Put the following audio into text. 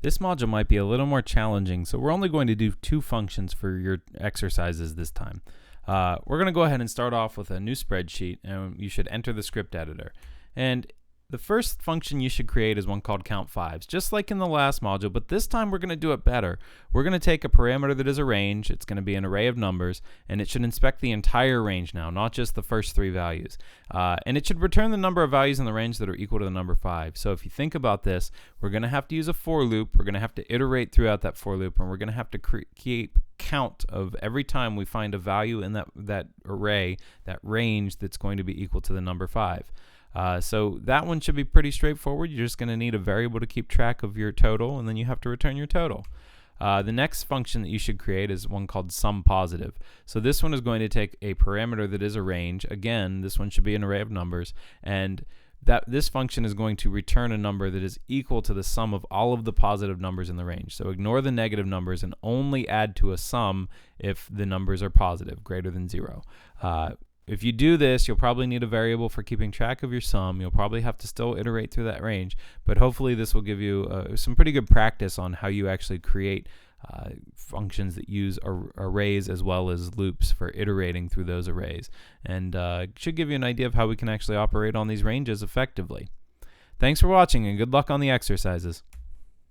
This module might be a little more challenging, so we're only going to do 2 functions for your exercises this time. We're going to go ahead and start off with a new spreadsheet, and you should enter the script editor. And the first function you should create is one called count fives, just like in the last module, but this time we're going to do it better. We're going to take a parameter that is a range, it's going to be an array of numbers, and it should inspect the entire range now, not just the first 3 values. And it should return the number of values in the range that are equal to the number 5. So if you think about this, we're going to have to use a for loop, we're going to have to iterate throughout that for loop, and we're going to have to keep count of every time we find a value in that array, that range that's going to be equal to the number 5. So that one should be pretty straightforward. You're just going to need a variable to keep track of your total, and then you have to return your total. The next function that you should create is one called SumPositive. So this one is going to take a parameter that is a range. Again, this one should be an array of numbers, and this function is going to return a number that is equal to the sum of all of the positive numbers in the range. So ignore the negative numbers and only add to a sum if the numbers are positive, greater than 0. If you do this, you'll probably need a variable for keeping track of your sum. You'll probably have to still iterate through that range, but hopefully this will give you some pretty good practice on how you actually create functions that use arrays as well as loops for iterating through those arrays, and should give you an idea of how we can actually operate on these ranges effectively. Thanks for watching, and good luck on the exercises.